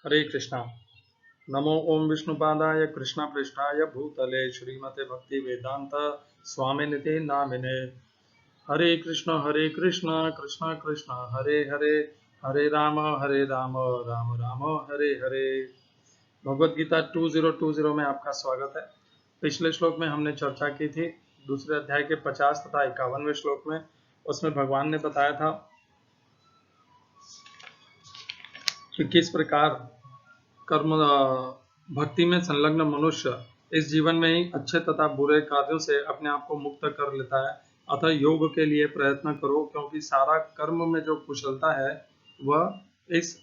हरे कृष्णा। नमो ओम विष्णुपादाय कृष्ण पृष्ठाय भूतले श्रीमते भक्ति वेदांत स्वामिनिते नामिने। हरे कृष्ण कृष्ण कृष्ण हरे हरे, हरे राम राम राम हरे हरे। भगवद गीता 2020 में आपका स्वागत है। पिछले श्लोक में हमने चर्चा की थी दूसरे अध्याय के 50 तथा 51वें श्लोक में। उसमें भगवान ने बताया था कि किस प्रकार कर्म भक्ति में संलग्न मनुष्य इस जीवन में ही अच्छे तथा बुरे कार्यों से अपने आप को मुक्त कर लेता है। अतः योग के लिए प्रयत्न करो, क्योंकि सारा कर्म में जो कुशलता है वह इस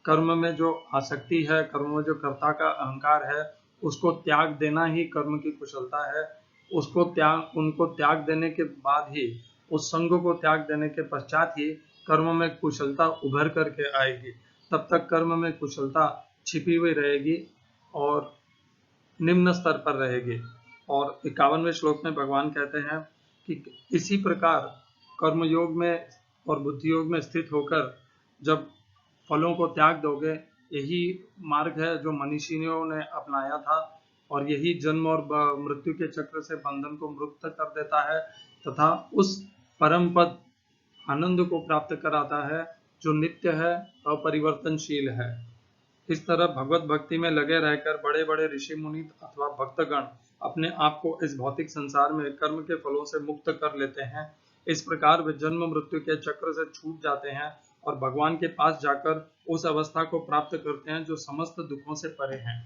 कर्म में जो आसक्ति है, कर्म में जो कर्ता का अहंकार है, उसको त्याग देना ही कर्म की कुशलता है। उनको त्याग देने के बाद ही, उस संग को त्याग देने के पश्चात ही कर्म में कुशलता उभर करके आएगी। तब तक कर्म में कुशलता छिपी हुई रहेगी और निम्न स्तर पर रहेगी। और 51वें श्लोक में भगवान कहते हैं कि इसी प्रकार कर्म योग में और बुद्धि योग में स्थित होकर जब फलों को त्याग दोगे, यही मार्ग है जो मनीषियों ने अपनाया था, और यही जन्म और मृत्यु के चक्र से बंधन को मुक्त कर देता है तथा उस परम पद आनंद को प्राप्त कराता है जो नित्य है, अपरिवर्तनशील है। इस तरह भगवत भक्ति में लगे रहकर बड़े बड़े ऋषि मुनि अथवा भक्तगण अपने आप को इस भौतिक संसार में कर्म के फलों से मुक्त कर लेते हैं। इस प्रकार वे जन्म मृत्यु के चक्र से छूट जाते हैं और भगवान के पास जाकर उस अवस्था को प्राप्त करते हैं जो समस्त दुखों से परे हैं।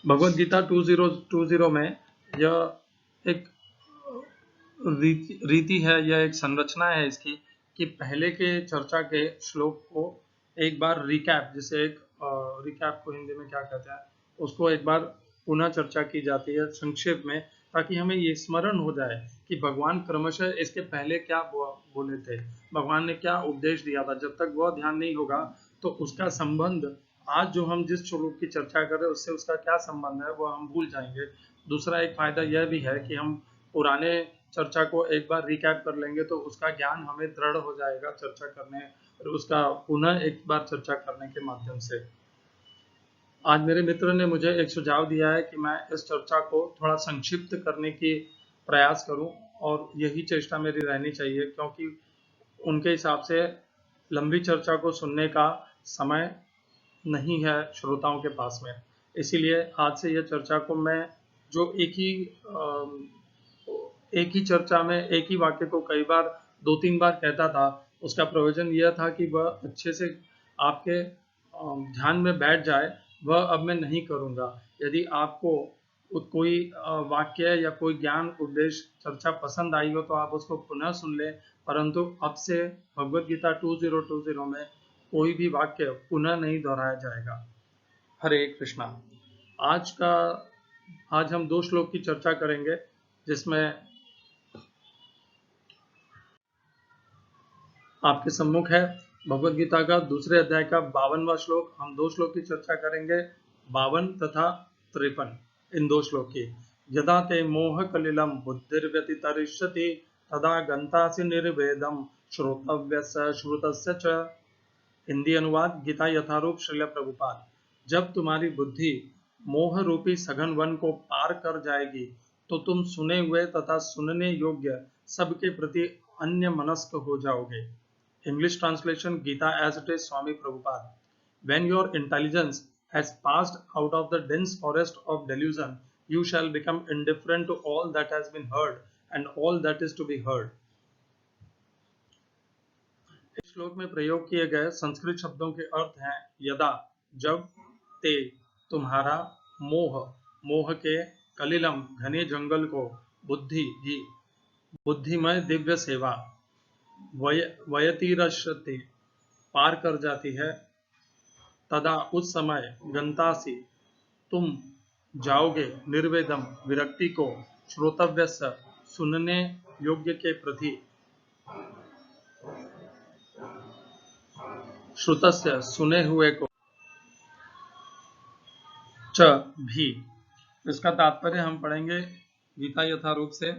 भगवत गीता 2020 में यह एक रीति है, यह एक संरचना है इसकी, कि पहले के चर्चा के श्लोक को एक बार रिकैप, जिसे एक रिकैप को हिंदी में क्या कहते हैं, उसको एक बार पुनः चर्चा की जाती है संक्षेप में, ताकि हमें ये स्मरण हो जाए कि भगवान क्रमशः इसके पहले क्या बोले थे, भगवान ने क्या उपदेश दिया था। जब तक वह ध्यान नहीं होगा तो उसका संबंध आज जो हम जिस श्लोक की चर्चा कर रहे हैं उससे उसका क्या संबंध है वह हम भूल जाएंगे। दूसरा एक फायदा यह भी है कि हम पुराने चर्चा को एक बार रिकैप कर लेंगे तो उसका ज्ञान हमें दृढ़ हो जाएगा चर्चा करने और उसका पुनः एक बार चर्चा करने के माध्यम से। आज मेरे मित्र ने मुझे एक सुझाव दिया है कि मैं इस चर्चा को थोड़ा संक्षिप्त करने की प्रयास करूं, और यही चेष्टा मेरी रहनी चाहिए, क्योंकि उनके हिसाब से लंबी चर्चा को सुनने का समय नहीं है श्रोताओं के पास में। इसीलिए आज से यह चर्चा को मैं जो एक ही चर्चा में एक ही वाक्य को कई बार 2-3 बार कहता था, उसका प्रयोजन यह था कि वह अच्छे से आपके ध्यान में बैठ जाए। वह अब मैं नहीं करूँगा। यदि आपको कोई वाक्य या कोई ज्ञान उपदेश चर्चा पसंद आई हो तो आप उसको पुनः सुन लें, परंतु अब से भगवद गीता 2020 में कोई भी वाक्य पुनः नहीं दोहराया जाएगा। हरे कृष्णा। आज हम 2 श्लोक की चर्चा करेंगे, जिसमें आपके सम्मुख है भगवद गीता का दूसरे अध्याय का 52वां श्लोक। हम 2 श्लोक की चर्चा करेंगे, 52 तथा 53, इन 2 श्लोक की। यदा ते मोह कलिलम बुद्धिर्व्यतितरिष्यति तदा गंतासि निर्वेदम श्रोतव्यस्य श्रुतस्य च। हिंदी अनुवाद गीता यथारूप श्रील प्रभुपाद। जब तुम्हारी बुद्धि मोह रूपी सघन वन को पार कर जाएगी तो तुम सुने हुए तथा सुनने योग्य सबके प्रति अन्य मनस्क हो जाओगे। English translation Gita as it is, Swami Prabhupada. When your intelligence has passed out of the dense forest of delusion, you shall become indifferent to all that has been heard and all that is to be heard. इस श्लोक में प्रयोग किए गए संस्कृत शब्दों के अर्थ हैं यदा जब, ते तुम्हारा, मोह मोह के, कलिलम घने जंगल को, बुद्धि ही बुद्धिमय दिव्य सेवा, वयतिरश्यति पार कर जाती है, तदा उस समय, गंतासी तुम जाओगे, निर्वेदम विरक्ति को, श्रोतव्यस्य सुनने योग्य के प्रति, श्रुतस्य सुने हुए को, च भी। इसका तात्पर्य हम पढ़ेंगे गीता यथारूप से।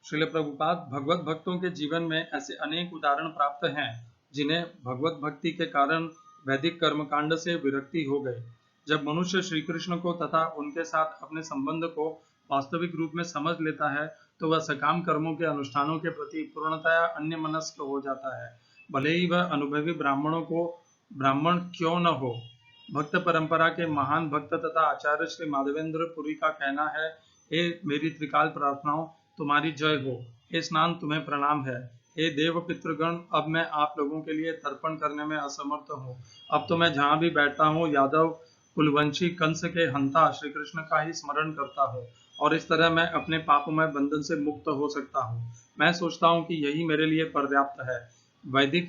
श्रील प्रभुपाद, भगवत भक्तों के जीवन में ऐसे अनेक उदाहरण प्राप्त हैं जिन्हें भगवत भक्ति के कारण वैदिक कर्मकांड से विरक्ति हो गई। जब मनुष्य श्री कृष्ण को तथा उनके साथ अपने संबंध को वास्तविक रूप में समझ लेता है तो वह सकाम कर्मों के अनुष्ठानों के प्रति पूर्णतया अन्यमनस्क हो जाता है। भले ही वह अनुभवी ब्राह्मण क्यों न हो। भक्त परंपरा के महान भक्त तथा आचार्य श्री माधवेंद्र पुरी का कहना है, हे मेरी त्रिकाल प्रार्थनाओं, तुम्हारी जय हो। हे स्नान, तुम्हें प्रणाम है। हे देव पितृगण, अब मैं आप लोगों के लिए तर्पण करने में असमर्थ हूँ। अब तो मैं जहाँ भी बैठता हूँ यादव कुलवंशी कंस के हंता श्री कृष्ण का ही स्मरण करता हूँ और इस तरह मैं अपने पापमय बंधन से मुक्त हो सकता हूँ। मैं सोचता हूँ कि यही मेरे लिए पर्याप्त है। वैदिक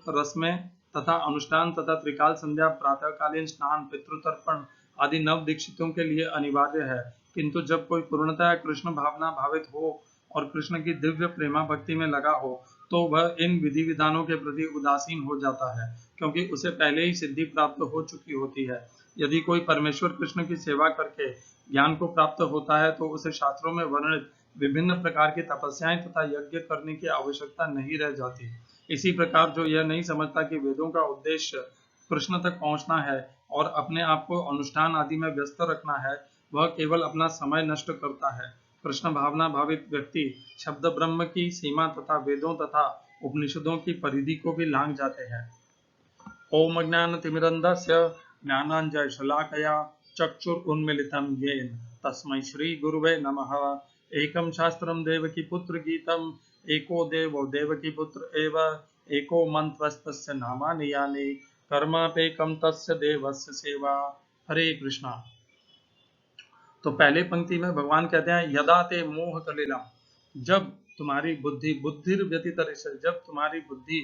रस्में तथा अनुष्ठान तथा त्रिकाल संध्या, प्रातःकालीन स्नान, पितृतर्पण आदि नव दीक्षितों के लिए अनिवार्य है, किंतु जब कोई पूर्णतः कृष्ण भावना भावित हो और कृष्ण की दिव्य प्रेमा भक्ति में लगा हो तो वह इन विधि विधानों के प्रति उदासीन हो जाता है, क्योंकि उसे पहले ही सिद्धि प्राप्त हो चुकी होती है। यदि कोई परमेश्वर कृष्ण की सेवा करके ज्ञान को प्राप्त होता है तो उसे शास्त्रों में वर्णित विभिन्न प्रकार की तपस्याएं तथा यज्ञ करने की आवश्यकता नहीं रह जाती। इसी प्रकार जो यह नहीं समझता कि वेदों का उद्देश्य कृष्ण तक पहुंचना है और अपने आप को अनुष्ठान आदि में व्यस्त रखना है, वह केवल अपना समय नष्ट करता है। कृष्ण भावना भावित व्यक्ति शब्द ब्रह्म की सीमा तथा वेदों तथा उपनिषदों की परिधि को भी लांघ जाते हैं। ओम अज्ञानतिमिरन्धस्य ज्ञानाञ्जनशलाकया चक्षुरुन्मीलितं येन तस्मै श्रीगुरुवे नमः। एकं शास्त्रं देवकीपुत्रगीतम् एको देवो देवकीपुत्र एव एको मन्त्रस्तस्य नामानि यानि कर्मापेकं तस्य देवस्य सेवा। हरे कृष्णा। तो पहले पंक्ति में भगवान कहते हैं यदा ते मोह कलिलम, जब तुम्हारी बुद्धि व्यतितरिष्यति, जब तुम्हारी बुद्धि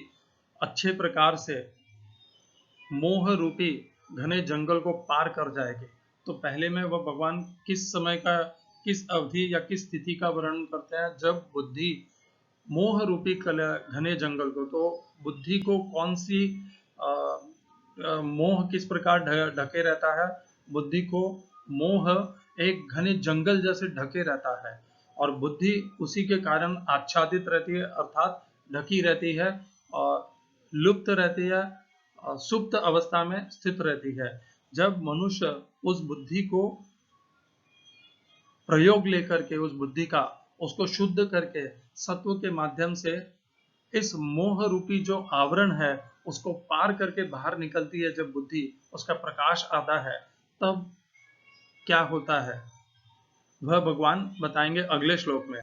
अच्छे प्रकार से मोह रूपी घने जंगल को पार कर जाएगी। तो पहले में वह भगवान किस समय का, किस अवधि या किस स्थिति का वर्णन करते हैं, जब बुद्धि मोह रूपी घने जंगल को, तो बुद्धि को कौन सी मोह किस प्रकार ढके रहता है। बुद्धि को मोह एक घने जंगल जैसे ढके रहता है और बुद्धि उसी के कारण आच्छादित रहती है, अर्थात ढकी रहती है और लुप्त रहती है, सुप्त अवस्था में स्थित रहती है। जब मनुष्य उस बुद्धि को प्रयोग लेकर के, उस बुद्धि का उसको शुद्ध करके सत्व के माध्यम से इस मोह रूपी जो आवरण है उसको पार करके बाहर निकलती है, जब बुद्धि उसका प्रकाश आता है, तब क्या होता है वह भगवान बताएंगे अगले श्लोक में।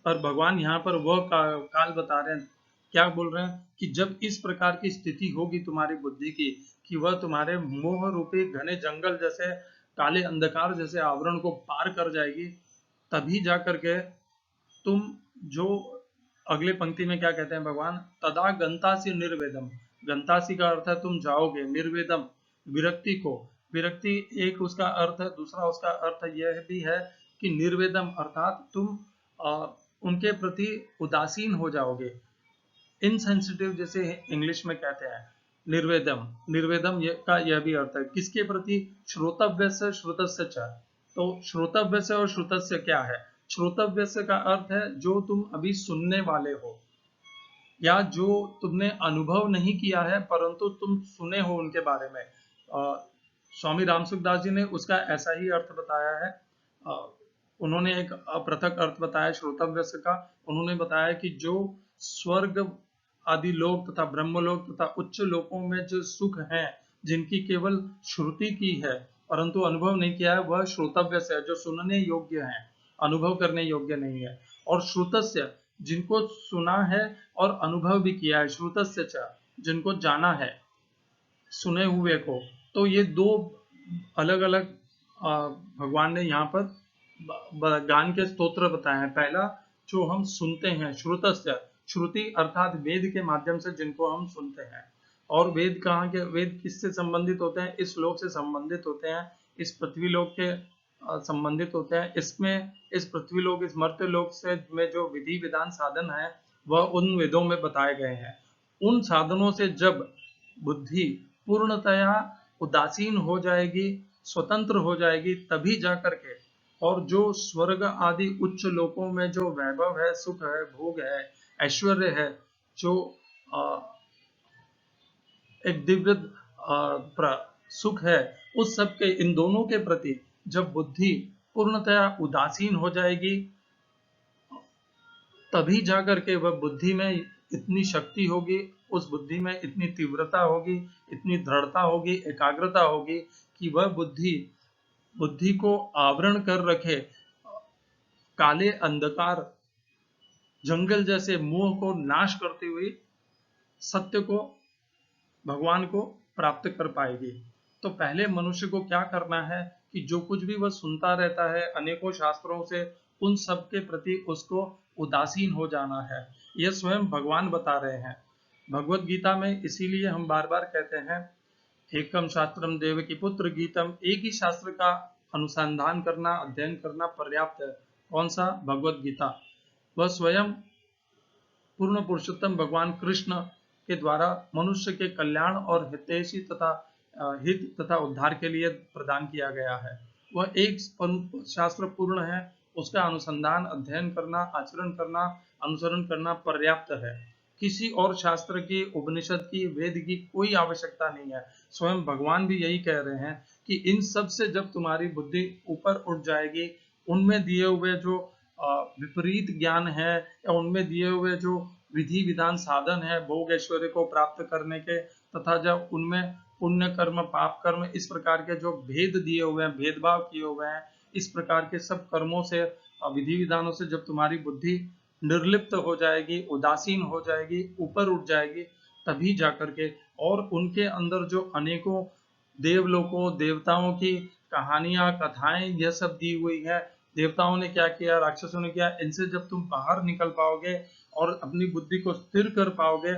और भगवान यहाँ पर वह काल बता रहे हैं, क्या बोल रहे हैं कि जब इस प्रकार की स्थिति होगी तुम्हारी बुद्धि की कि वह तुम्हारे मोह रूपी घने जंगल जैसे काले अंधकार जैसे आवरण को पार कर जाएगी, तभी जा करके तुम जो अगले पंक्ति में क्या कहते हैं भगवान, तदा गंतासी निर्वेदम। गंतासी का अर्थ है तुम जाओगे, निर्वेदम विरक्ति को, विरक्ति एक उसका अर्थ है, दूसरा उसका अर्थ यह भी है कि निर्वेदम अर्थात तुम उनके प्रति उदासीन हो जाओगे, इनसेंसिटिव जैसे इंग्लिश में कहते हैं। निर्वेदम, निर्वेदम का यह भी अर्थ है किसके प्रति, श्रोतव्य से श्रुतस्य च। तो श्रोतव्य से और श्रुतस्य क्या है, श्रोतव्य से का अर्थ है जो तुम अभी सुनने वाले हो या जो तुमने अनुभव नहीं किया है परंतु तुम सुने हो उनके बारे में। स्वामी रामसुखदास जी ने उसका ऐसा ही अर्थ बताया है। उन्होंने एक पृथक अर्थ बताया श्रोतव्य का। उन्होंने बताया कि जो स्वर्ग आदि लोक तथा ब्रह्मलोक तथा उच्च लोकों में जो सुख है, जिनकी केवल श्रुति की है परंतु अनुभव नहीं किया है, वह श्रोतव्य से है, जो सुनने योग्य है, अनुभव करने योग्य नहीं है। और श्रुतस्य, जिनको सुना है और अनुभव भी किया है, श्रुतस्य च, जिनको जाना है सुने हुए को। तो ये दो अलग अलग भगवान ने यहाँ पर ज्ञान के स्तोत्र बताए हैं। पहला जो हम सुनते हैं, श्रुतस्य, श्रुति अर्थात वेद के माध्यम से जिनको हम सुनते हैं। और वेद कहाँ के, वेद किससे संबंधित होते हैं, इस लोक से संबंधित होते हैं, इस पृथ्वी लोक के संबंधित होते हैं। इसमें इस पृथ्वी लोक, इस मर्त्य लोक से में जो विधि विधान साधन है वह उन वेदों में बताए गए हैं। उन साधनों से जब बुद्धि पूर्णतया उदासीन हो जाएगी, स्वतंत्र हो जाएगी, तभी जा करके, और जो स्वर्ग आदि उच्च लोकों में जो वैभव है, सुख है, भोग है, ऐश्वर्य है, जो एक दिव्य सुख है, उस सब के, इन दोनों के प्रति जब बुद्धि पूर्णतया उदासीन हो जाएगी, तभी जाकर के वह बुद्धि में इतनी शक्ति होगी, उस बुद्धि में इतनी तीव्रता होगी, इतनी दृढ़ता होगी, एकाग्रता होगी कि वह बुद्धि को आवरण कर रखे काले अंधकार जंगल जैसे मोह को नाश करती हुई सत्य को, भगवान को प्राप्त कर पाएगी। तो पहले मनुष्य को क्या करना है कि जो कुछ भी वह सुनता रहता है अनेकों शास्त्रों से, उन सब के प्रति उसको उदासीन हो जाना है। यह स्वयं भगवान बता रहे हैं भगवत गीता में। इसीलिए हम बार बार कहते हैं एकम शास्त्रम देवकी पुत्र गीतम, एक ही शास्त्र का अनुसंधान करना, अध्ययन करना पर्याप्त है। कौन सा? भगवत गीता। वह स्वयं पूर्ण पुरुषोत्तम भगवान कृष्ण के द्वारा मनुष्य के कल्याण और हितैषी तथा हित तथा उद्धार के लिए प्रदान किया गया है। वह एक शास्त्र पूर्ण है, उसका अनुसंधान, अध्ययन करना, आचरण करना, अनुसरण करना पर्याप्त है। किसी और शास्त्र की, उपनिषद की, वेद की कोई आवश्यकता नहीं है। स्वयं भगवान भी यही कह रहे हैं कि इन सब से जब तुम्हारी बुद्धि ऊपर उठ जाएगी, उनमें दिए हुए जो विपरीत ज्ञान है या उनमें दिए हुए जो विधि विधान साधन है भोग ऐश्वर्य को प्राप्त करने के, तथा जब उनमें पुण्य कर्म, पाप कर्म, इस प्रकार के जो भेद दिए हुए हैं, भेदभाव किए हुए हैं, इस प्रकार के सब कर्मों से, विधि विधानों से जब तुम्हारी बुद्धि निर्लिप्त हो जाएगी, उदासीन हो जाएगी, ऊपर उठ जाएगी, तभी जाकर के, और उनके अंदर जो अनेकों देवलोकों, देवताओं की कहानियां, कथाएं, यह सब दी हुई है, देवताओं ने क्या किया, राक्षसों ने क्या, इनसे जब तुम बाहर निकल पाओगे और अपनी बुद्धि को स्थिर कर पाओगे।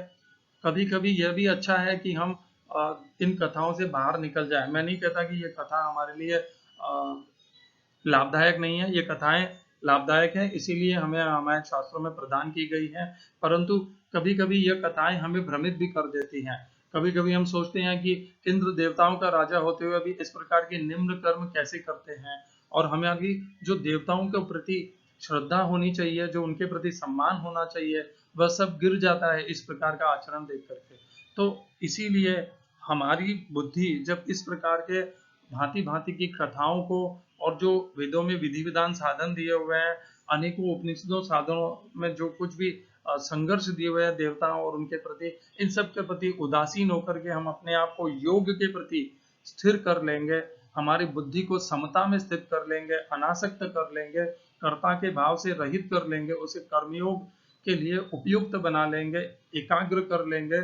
कभी कभी यह भी अच्छा है कि हम इन कथाओं से बाहर निकल जाए। मैं नहीं कहता कि ये कथा हमारे लिए लाभदायक नहीं है, ये कथाएं लाभदायक है, इसीलिए हमें हमारे शास्त्रों में प्रदान की गई है। परंतु कभी कभी यह कथाएं हमें भ्रमित भी कर देती हैं। कभी कभी हम सोचते हैं कि इंद्र देवताओं का राजा होते हुए भी इस प्रकार के निम्न कर्म कैसे करते हैं, और हमारी जो देवताओं के प्रति श्रद्धा होनी चाहिए, जो उनके प्रति सम्मान होना चाहिए, वह सब गिर जाता है इस प्रकार का आचरण देख करके। तो इसीलिए हमारी बुद्धि जब इस प्रकार के भांति भांति की कथाओं को, और जो वेदों में विधि विधान साधन दिए हुए हैं, अनेकों उपनिषदों साधनों में जो कुछ भी संघर्ष दिए हुए हैं देवताओं और उनके प्रति, इन सब के प्रति उदासीन होकर के हम अपने आप को योग के प्रति स्थिर कर लेंगे, हमारी बुद्धि को समता में स्थित कर लेंगे, अनासक्त कर लेंगे, कर्ता के भाव से रहित कर लेंगे, उसे कर्मयोग के लिए उपयुक्त बना लेंगे, एकाग्र कर लेंगे,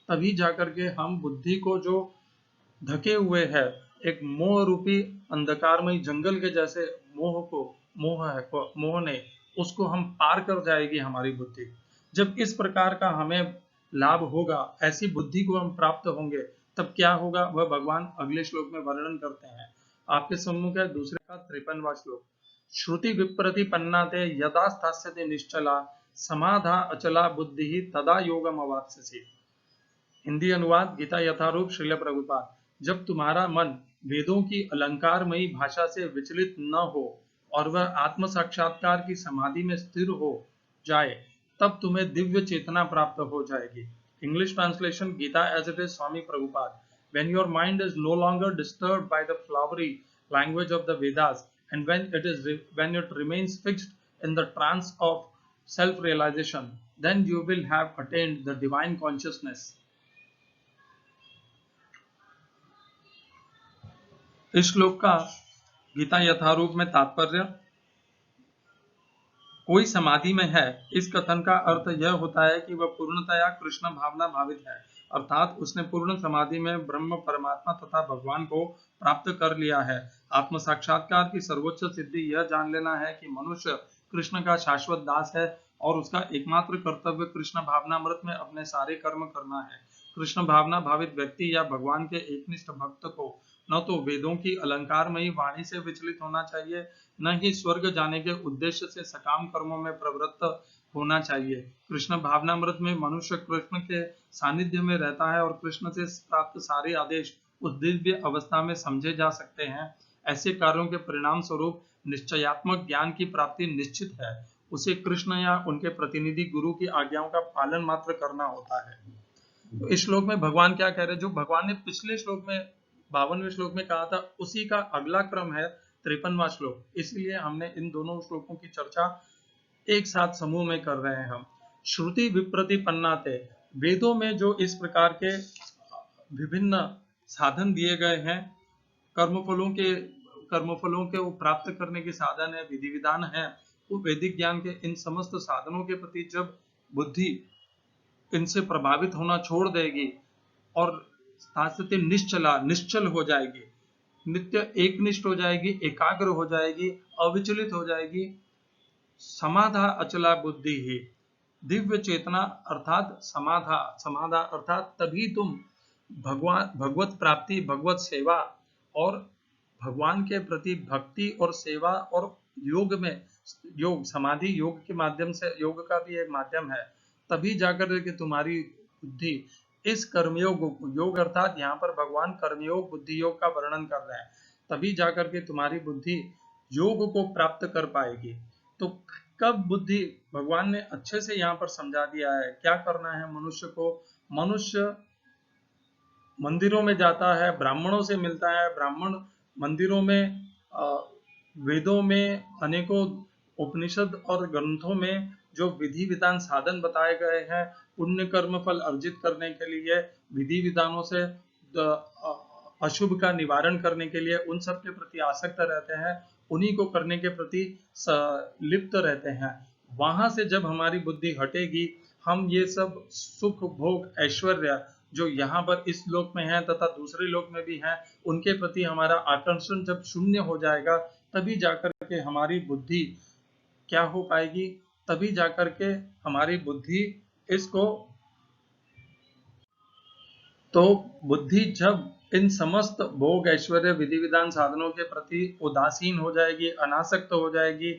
तभी जाकर के हम बुद्धि को जो ढके हुए है एक मोह रूपी अंधकारमय जंगल के जैसे मोह ने उसको हम पार कर जाएगी हमारी बुद्धि। जब इस प्रकार का हमें लाभ होगा, ऐसी बुद्धि को हम प्राप्त होंगे, तब क्या होगा वह भगवान अगले श्लोक में वर्णन करते हैं। आपके सम्मुख है दूसरे का 53वां श्लोक। श्रुति विप्रतिपन्ना ते यदा स्थास्यते निश्चला समाधा अचला बुद्धि तदा योगम अवाप्स्यसि। हिंदी अनुवाद गीता यथारूप श्रील प्रभुपाद। जब तुम्हारा मन वेदों की अलंकारमयी भाषा से विचलित न हो और वह आत्म साक्षात्कार की समाधि में स्थिर हो जाए, तब तुम्हें दिव्य चेतना प्राप्त हो जाएगी। English translation Gita as it is Swami Prabhupada. When your mind is no longer disturbed by the flowery language of the Vedas, and when it remains fixed in the trance of self-realization, then you will have attained the divine consciousness. इस श्लोक का गीता यथारूप में तात्पर्य, कोई समाधि में है, इस कथन का अर्थ यह होता है कि वह पूर्णतया कृष्ण भावना भावित है, अर्थात उसने पूर्ण समाधि में ब्रह्म, परमात्मा तथा भगवान को प्राप्त कर लिया है। आत्म साक्षात्कार की सर्वोच्च सिद्धि यह जान लेना है कि मनुष्य कृष्ण का शाश्वत दास है और उसका एकमात्र कर्तव्य कृष्ण भावनामृत में अपने सारे कर्म करना है। कृष्ण भावना भावित व्यक्ति या भगवान के एकनिष्ठ भक्त को न तो वेदों की अलंकारमयी वाणी से विचलित होना चाहिए, न ही स्वर्ग जाने के उद्देश्य से सकाम कर्मों में प्रवृत्त होना चाहिए। कृष्ण भावनामृत में मनुष्य कृष्ण के सानिध्य में रहता है और कृष्ण से प्राप्त सारे आदेश उस दिव्य अवस्था में समझे जा सकते हैं। ऐसे कार्यों के परिणाम स्वरूप निश्चयात्मक ज्ञान की प्राप्ति निश्चित है। उसे कृष्ण या उनके प्रतिनिधि गुरु की आज्ञाओं का पालन मात्र करना होता है। तो इस श्लोक में भगवान क्या कह रहे हैं, जो भगवान ने पिछले श्लोक में 52वें श्लोक में कहा था, उसी का अगला क्रम है 53वां श्लोक। इसलिए हमने इन दोनों श्लोकों की चर्चा एक साथ समूह में कर रहे हैं हम। श्रुति विप्रतिपन्नाते, वेदों में जो इस प्रकार के विभिन्न साधन दिए गए हैं, कर्मफलों के वो प्राप्त करने के साधन है, विधि विधान है, वो वैदिक ज्ञान के इन समस्त साधनों के प्रति जब बुद्धि इनसे प्रभावित होना छोड़ देगी और शास्त्रते निश्चल हो जाएगी, नित्य एकनिष्ठ हो जाएगी, एकाग्र हो जाएगी, अविचलित हो जाएगी, समाधा अचला बुद्धि ही, दिव्य चेतना अर्थात समाधा अर्थात तभी तुम भगवत प्राप्ति, भगवत सेवा और भगवान के प्रति भक्ति और सेवा और योग में, योग समाधि योग के माध्यम से, योग का भी एक माध्यम है, तभी जाकर के तुम्हारी बुद्धि इस कर्मयोग को, योग अर्थात यहाँ पर भगवान कर्मयोग बुद्धि योग का वर्णन कर रहे हैं, तभी जाकर के तुम्हारी बुद्धि योग को प्राप्त कर पाएगी। तो कब बुद्धि, भगवान ने अच्छे से यहाँ पर समझा दिया है क्या करना है मनुष्य को। मनुष्य मंदिरों में जाता है, ब्राह्मणों से मिलता है, ब्राह्मण मंदिरों में, वेदों में, अनेकों उपनिषद और ग्रंथों में जो विधि विधान साधन बताए गए हैं, पुण्य कर्म फल अर्जित करने के लिए, विधि विधानों से अशुभ का निवारण करने के लिए, उन सब के प्रति आसक्त रहते हैं, उन्हीं को करने के प्रति लिप्त रहते हैं। वहां से जब हमारी बुद्धि हटेगी, हम ये सब सुख भोग ऐश्वर्य जो यहाँ पर इस लोक में है तथा दूसरे लोक में भी है, उनके प्रति हमारा आकर्षण जब शून्य हो जाएगा, तभी जाकर के हमारी बुद्धि क्या हो पाएगी, तभी जाकर के हमारी बुद्धि इसको, तो बुद्धि जब इन समस्त भोग ऐश्वर्य विधि विधान साधनों के प्रति उदासीन हो जाएगी, अनासक्त हो जाएगी,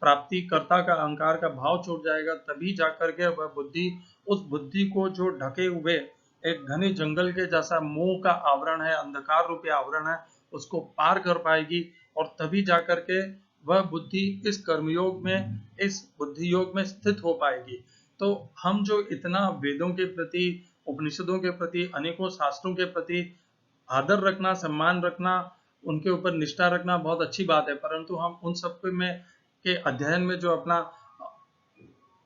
प्राप्ति कर्ता का अहंकार का भाव छूट जाएगा, तभी जाकर के वह बुद्धि, उस बुद्धि को जो ढके हुए एक घने जंगल के जैसा मोह का आवरण है, अंधकार रूपी आवरण है, उसको पार कर पाएगी, और तभी जाकर के वह बुद्धि इस कर्मयोग में, इस बुद्धि योग में स्थित हो पाएगी। तो हम जो इतना वेदों के प्रति, उपनिषदों के प्रति, अनेकों शास्त्रों के प्रति आदर रखना, सम्मान रखना, उनके ऊपर निष्ठा रखना बहुत अच्छी बात है, परंतु हम उन सब में के अध्ययन में जो अपना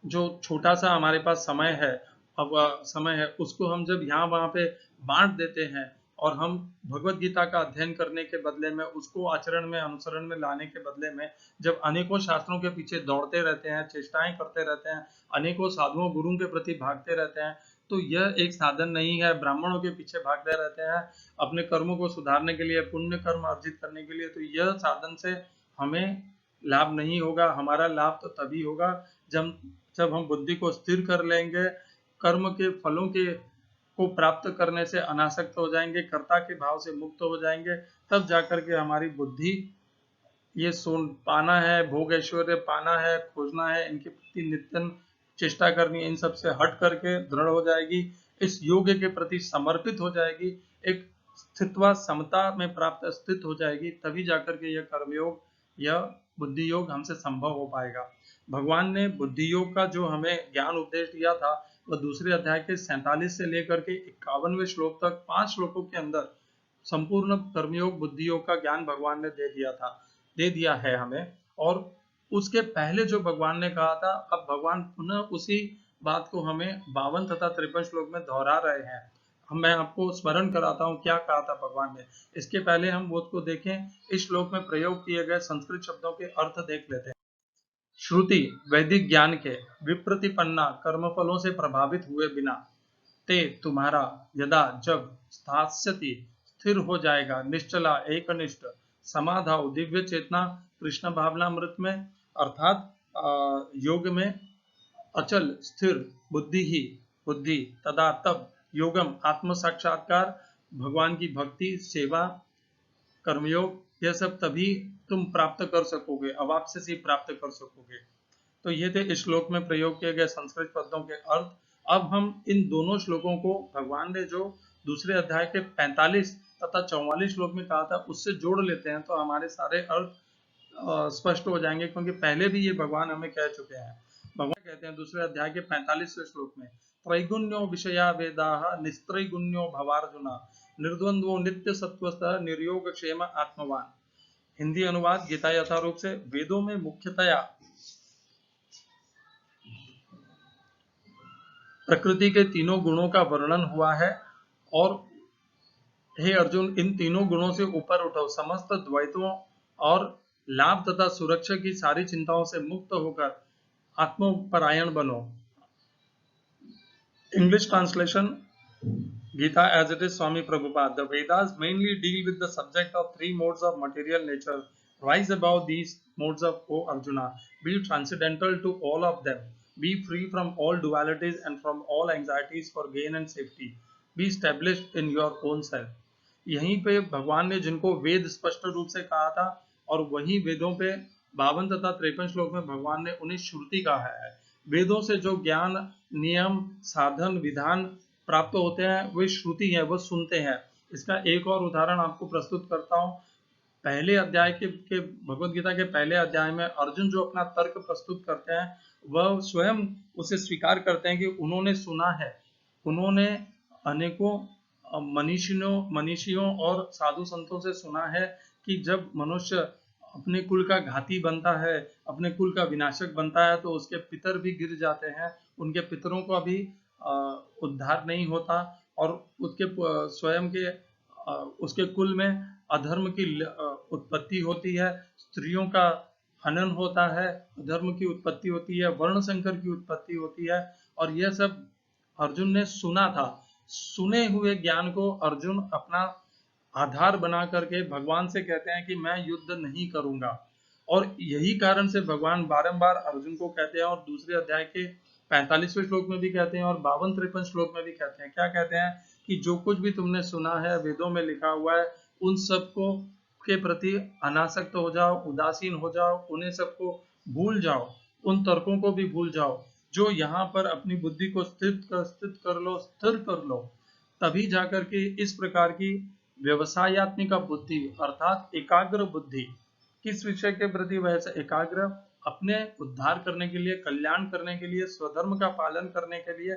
जो छोटा सा हमारे पास समय है, उसको हम जब यहाँ वहाँ पे बांट देते हैं, और हम भगवत गीता का अध्ययन करने के बदले में, उसको आचरण में, अनुसरण में लाने के बदले में जब अनेकों शास्त्रों के पीछे दौड़ते रहते हैं, चेष्टाएं करते रहते हैं, अनेकों साधुओं गुरुओं के प्रति भागते रहते हैं, तो यह एक साधन नहीं है। ब्राह्मणों के पीछे भागते रहते हैं अपने कर्मों को सुधारने के लिए, पुण्य कर्म अर्जित करने के लिए, तो यह साधन से हमें लाभ नहीं होगा। हमारा लाभ तो तभी होगा जब हम बुद्धि को स्थिर कर लेंगे, कर्म के फलों के को प्राप्त करने से अनासक्त हो जाएंगे, कर्ता के भाव से मुक्त हो जाएंगे, तब जाकर के हमारी बुद्धि ये सोन पाना है, भोग ऐश्वर्य पाना है, खोजना है, इनके प्रति नित्य चेष्टा करनी है, इन सब से हट करके दृढ़ हो जाएगी, इस योग के प्रति समर्पित हो जाएगी, एक स्थित्वा समता में प्राप्त स्थित हो जाएगी, तभी जाकर के यह कर्मयोग, यह बुद्धि योग हमसे संभव हो पाएगा। भगवान ने बुद्धि योग का जो हमें ज्ञान उपदेश दिया था, वह दूसरे अध्याय के 47 से लेकर के 51वें श्लोक तक 5 श्लोकों के अंदर संपूर्ण कर्मयोग बुद्धि योग का ज्ञान भगवान ने दे दिया है हमें। और उसके पहले जो भगवान ने कहा था, अब भगवान पुनः उसी बात को हमें 52 तथा 53 श्लोक में दोहरा रहे हैं। मैं आपको स्मरण कराता हूँ क्या कहा था भगवान ने। इसके पहले हम उसको देखें, इस श्लोक में प्रयोग किए गए संस्कृत शब्दों के अर्थ देख लेते हैं। श्रुति वैदिक ज्ञान के, विप्रतिपन्ना कर्मफलों से प्रभावित हुए बिना, ते तुम्हारा, यदा जब, स्थास्यति स्थिर हो जाएगा, निश्चला एकनिष्ठ, समाधाव दिव्य चेतना, कृष्ण भावनामृत में अर्थात योग में, अचल स्थिर बुद्धि तदा तब, योगम आत्म साक्षात्कार, भगवान की भक्ति, सेवा, कर्मयोग, यह सब तभी तुम प्राप्त कर सकोगे, अवाप्य से प्राप्त कर सकोगे। तो ये थे इस श्लोक में प्रयोग किए गए संस्कृत पदों के अर्थ। अब हम इन दोनों श्लोकों को भगवान ने जो दूसरे अध्याय के 45 तथा 44 श्लोक में कहा था, उससे जोड़ लेते हैं, तो हमारे सारे अर्थ स्पष्ट हो जाएंगे, क्योंकि पहले भी ये भगवान हमें कह चुके हैं। भगवान कहते हैं दूसरे अध्याय के 45वें श्लोक में, त्रैगुण्यो विषया वेदाः निस्त्रैगुण्यो भवार्जुन निर्द्वंद्वो नित्य सत्वस्थ निर्योग क्षेम आत्मवान। हिंदी अनुवाद गीता यथारूप से, वेदों में मुख्यतया प्रकृति के तीनों गुणों का वर्णन हुआ है और हे अर्जुन, इन तीनों गुणों से ऊपर उठो, समस्त द्वैतों और लाभ तथा सुरक्षा की सारी चिंताओं से मुक्त होकर आत्मपरायण बनो। English translation, Gita as it is, Swami Prabhupada. The Vedas mainly deal with the subject of three modes of material nature. Rise above these modes of, O Arjuna. Be transcendental to all of them. Be free from all dualities and from all anxieties for gain and safety. Be established in your own self. यहीं पे भगवान ने जिनको वेद स्पष्ट रूप से कहा था, और वही वेदों पे 52 तथा 53 श्लोक में भगवान ने उन्हें श्रुति कहा है। वेदों से जो ज्ञान, नियम, साधन, विधान प्राप्त होते हैं वे श्रुति है, वह सुनते हैं। इसका एक और उदाहरण आपको प्रस्तुत करता हूँ। पहले अध्याय के भगवद गीता के पहले अध्याय में अर्जुन जो अपना तर्क प्रस्तुत करते हैं, वह स्वयं उसे स्वीकार करते हैं कि उन्होंने सुना है, उन्होंने अनेकों मनीषियों और साधु संतों से सुना है कि जब मनुष्य अपने कुल का घाती बनता है, अपने कुल का विनाशक बनता है, तो उसके पितर भी गिर जाते हैं, उनके पितरों का भी उद्धार नहीं होता, और उसके स्वयं के उसके कुल में अधर्म की उत्पत्ति होती है, स्त्रियों का हनन होता है, अधर्म की उत्पत्ति होती है, वर्ण संकर की उत्पत्ति होती है। और यह सब अर्जुन ने सुना था। सुने हुए ज्ञान को अर्जुन अपना आधार बना करके भगवान से कहते हैं कि मैं युद्ध नहीं करूंगा, और यही कारण से भगवान बारंबार अर्जुन को कहते हैं, और दूसरे अध्याय के 45वें श्लोक में भी कहते हैं और 52-53 श्लोक में भी कहते हैं। क्या कहते हैं कि जो कुछ भी तुमने सुना है, वेदों में लिखा हुआ है, उन सबको के प्रति अनासक्त हो जाओ, उदासीन हो जाओ, उन्हें सबको भूल जाओ, उन तर्कों को भी भूल जाओ। जो यहाँ पर अपनी बुद्धि को स्थिर कर लो, तभी जाकर के इस प्रकार की व्यवसायत्मिका बुद्धि अर्थात एकाग्र बुद्धि, किस विषय के प्रति वैसे एकाग्र, अपने उद्धार करने के लिए, कल्याण करने के लिए, स्वधर्म का पालन करने के लिए,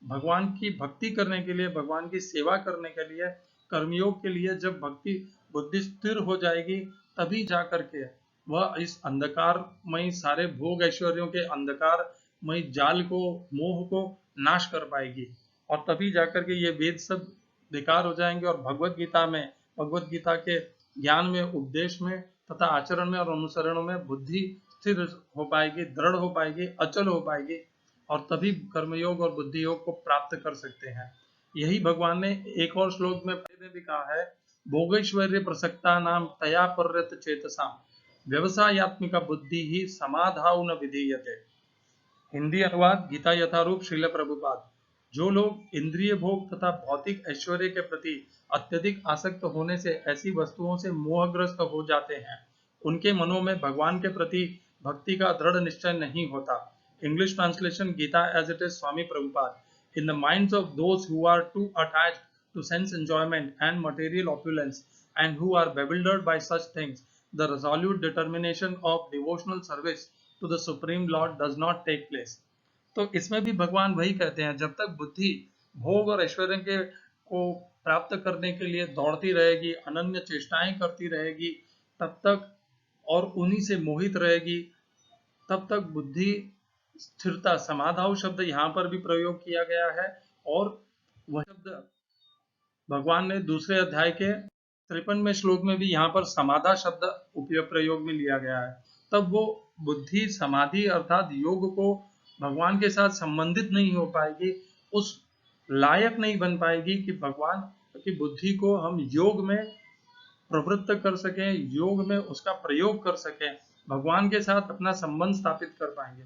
भगवान की भक्ति करने के लिए, भगवान की सेवा करने के लिए, कर्मयोग के लिए, जब भक्ति बुद्धि स्थिर हो जाएगी, तभी जाकर के वह इस अंधकारमय सारे भोग ऐश्वर्यों के अंधकारमय जाल को, मोह को नाश कर पाएगी, और तभी जाकर के ये वेद सब बेकार हो जाएंगे, और भगवत गीता में, भगवत गीता के ज्ञान में, उपदेश में तथा आचरण में और अनुसरण में बुद्धि स्थिर हो पाएगी, दृढ़ हो पाएगी, अचल हो पाएगी, और तभी कर्मयोग और बुद्धि योग को प्राप्त कर सकते हैं। यही भगवान ने एक और श्लोक में भी कहा है, भोगैश्वर्य प्रसक्ता नाम तया पर्यत चेतसा व्यवसायत्मिका बुद्धि ही समाधाउ न विधीयते। हिंदी अनुवाद गीता यथारूप, श्रील प्रभुपाद। जो लोग इंद्रिय भोग तथा भौतिक ऐश्वर्य के प्रति अत्यधिक आसक्त होने से ऐसी वस्तुओं से मोहग्रस्त हो जाते हैं, उनके मनों में भगवान के प्रति भक्ति का दृढ़ निश्चय नहीं होता। English translation, Gita as it is, Swami Prabhupada. In the minds of those who are too attached to sense enjoyment and material opulence, and who are bewildered by such things, the resolute determination of devotional service to the Supreme Lord does not take place. तो इसमें भी भगवान वही कहते हैं, जब तक बुद्धि भोग और ऐश्वर्य के को प्राप्त करने के लिए दौड़ती रहेगी, अनन्य चेष्टाएं करती रहेगी, तब तक, और उन्हीं से मोहित रहेगी, तब तक बुद्धि स्थिरता, समाधाउ शब्द यहाँ पर भी प्रयोग किया गया है, और वह शब्द भगवान ने दूसरे अध्याय के 53वें श्लोक में भी यहाँ पर समाधा शब्द उपयोग प्रयोग में लिया गया है। तब वो बुद्धि समाधि अर्थात योग को भगवान के साथ संबंधित नहीं हो पाएगी, उस लायक नहीं बन पाएगी कि भगवान की बुद्धि को हम योग में प्रवृत्त कर सकें, योग में उसका प्रयोग कर सकें, भगवान के साथ अपना संबंध स्थापित कर पाएंगे।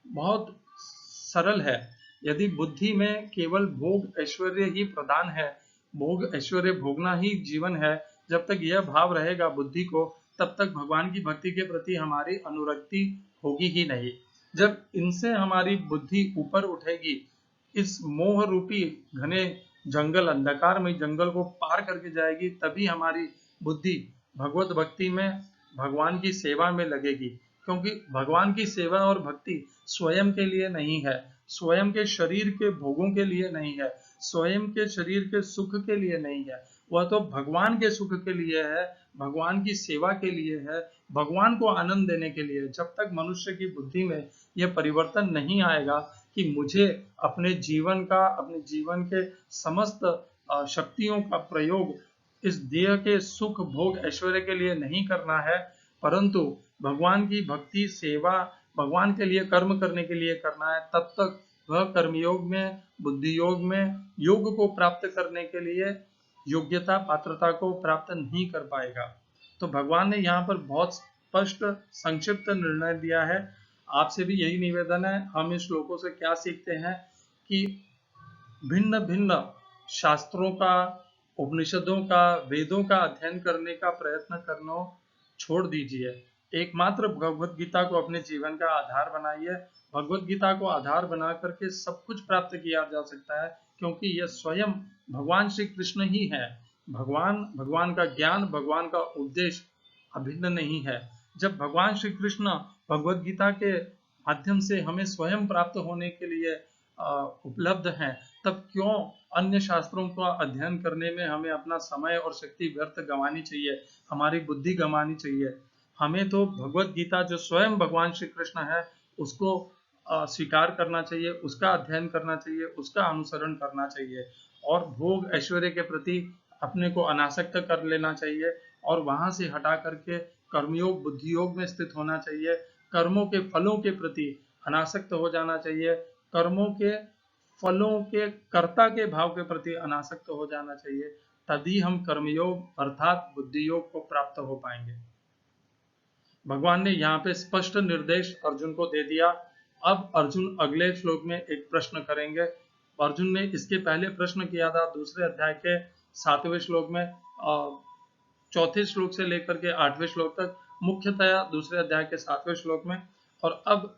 बहुत सरल है। यदि बुद्धि में केवल भोग ऐश्वर्य ही प्रधान है, भोग ऐश्वर्य भोगना ही जीवन है, जब तक यह भाव रहेगा बुद्धि को, तब तक भगवान की भक्ति के प्रति हमारी अनुरक्ति होगी ही नहीं। जब इनसे हमारी बुद्धि ऊपर उठेगी, इस मोह रूपी घने जंगल, अंधकारमय जंगल को पार करके जाएगी, तभी हमारी बुद्धि भगवत भक्ति में, भगवान की सेवा में लगेगी। क्योंकि भगवान की सेवा और भक्ति स्वयं के लिए नहीं है, स्वयं के शरीर के भोगों के लिए नहीं है, स्वयं के शरीर के सुख के लिए नहीं है, वह तो भगवान के सुख के लिए है, भगवान की सेवा के लिए है, भगवान को आनंद देने के लिए। जब तक मनुष्य की बुद्धि में यह परिवर्तन नहीं आएगा कि मुझे अपने जीवन के समस्त शक्तियों का प्रयोग इस देह के सुख भोग ऐश्वर्य के लिए नहीं करना है, परंतु भगवान की भक्ति सेवा भगवान के लिए कर्म करने के लिए करना है, तब तक वह कर्मयोग में बुद्धि योग में योग को प्राप्त करने के लिए योग्यता पात्रता को प्राप्त नहीं कर पाएगा। तो भगवान ने यहाँ पर बहुत स्पष्ट संक्षिप्त निर्णय दिया है। आपसे भी यही निवेदन है, हम इस श्लोकों से क्या सीखते हैं कि भिन्न भिन्न शास्त्रों का, उपनिषदों का, वेदों का अध्ययन करने का प्रयत्न करना छोड़ दीजिए। एकमात्र भगवत गीता को अपने जीवन का आधार बनाइए। भगवत गीता को आधार बना करके सब कुछ प्राप्त किया जा सकता है, क्योंकि यह स्वयं भगवान श्री कृष्ण ही है। भगवान का ज्ञान, भगवान का उपदेश अभिन्न नहीं है। जब भगवान श्री कृष्ण भगवत गीता के माध्यम से हमें स्वयं प्राप्त होने के लिए उपलब्ध हैं, तब क्यों अन्य शास्त्रों का अध्ययन करने में हमें अपना समय और शक्ति व्यर्थ गंवानी चाहिए, हमारी बुद्धि गंवानी चाहिए। हमें तो भगवत गीता जो स्वयं भगवान श्री कृष्ण है उसको स्वीकार करना चाहिए, उसका अध्ययन करना चाहिए, उसका अनुसरण करना चाहिए, और भोग ऐश्वर्य के प्रति अपने को अनासक्त कर लेना चाहिए, और वहां से हटा करके कर्मयोग बुद्धि योग में स्थित होना चाहिए। कर्मों के फलों के प्रति अनासक्त हो जाना चाहिए, कर्मों के फलों के कर्ता के भाव के प्रति अनासक्त हो जाना चाहिए, तभी हम कर्मयोग अर्थात बुद्धि योग को प्राप्त हो पाएंगे। भगवान ने यहाँ पे स्पष्ट निर्देश अर्जुन को दे दिया। अब अर्जुन अगले श्लोक में एक प्रश्न करेंगे। अर्जुन ने इसके पहले प्रश्न किया था दूसरे अध्याय के 7वें श्लोक में, चौथे श्लोक से लेकर के 8वें श्लोक तक, मुख्यतया दूसरे अध्याय के 7वें श्लोक में। और अब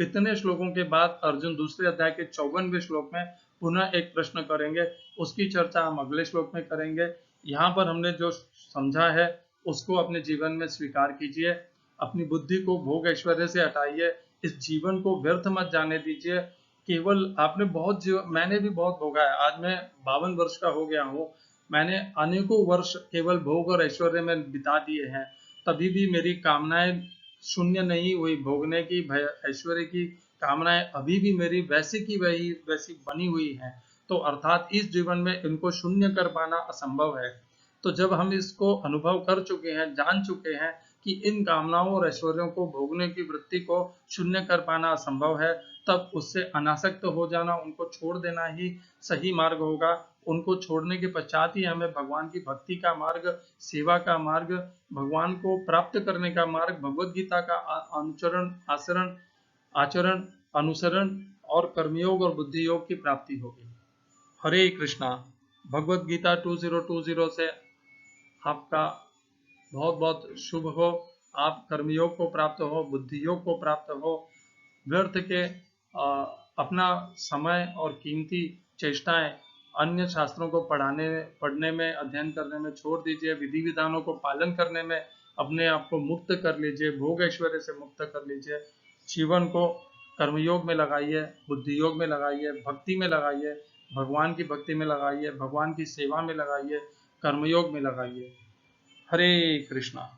इतने श्लोकों के बाद अर्जुन दूसरे अध्याय के 54वें श्लोक में पुनः एक प्रश्न करेंगे, उसकी चर्चा हम अगले श्लोक में करेंगे। यहाँ पर हमने जो समझा है उसको अपने जीवन में स्वीकार कीजिए, अपनी बुद्धि को भोग ऐश्वर्य से हटाइए, इस जीवन को व्यर्थ मत जाने दीजिए। केवल मैंने भी बहुत भोगा है, आज मैं 52 वर्ष का हो गया हूँ, मैंने अनेकों वर्ष केवल भोग और ऐश्वर्य में बिता दिए हैं, तभी भी मेरी कामनाएं शून्य नहीं हुई, भोगने की ऐश्वर्य की कामनाएं अभी भी मेरी वैसी बनी हुई हैं। तो अर्थात इस जीवन में इनको शून्य कर पाना असंभव है। तो जब हम इसको अनुभव कर चुके हैं, जान चुके हैं कि इन कामनाओं और ऐश्वर्यों को भोगने की वृत्ति को शून्य कर पाना असंभव है, तब उससे अनासक्त हो जाना, उनको छोड़ देना ही सही मार्ग होगा। उनको छोड़ने के पश्चात ही हमें भगवान की भक्ति का मार्ग, सेवा का मार्ग, भगवान को प्राप्त करने का मार्ग, भगवत गीता का आचरण, अनुसरण और कर्मयोग और बुद्धि योग की प्राप्ति होगी। हरे कृष्णा। भगवत गीता 2020 से आपका बहुत बहुत शुभ हो। आप कर्मयोग को प्राप्त हो, बुद्धि योग को प्राप्त हो, व्यर्थ के अपना समय और कीमती चेष्टाएं अन्य शास्त्रों को पढ़ने में, अध्ययन करने में छोड़ दीजिए। विधि विधानों को पालन करने में अपने आप को मुक्त कर लीजिए, भोग ऐश्वर्य से मुक्त कर लीजिए। जीवन को कर्मयोग में लगाइए, बुद्धि योग में लगाइए, भक्ति में लगाइए, भगवान की भक्ति में लगाइए, भगवान की सेवा में लगाइए, कर्मयोग में लगाइए। हरे कृष्णा।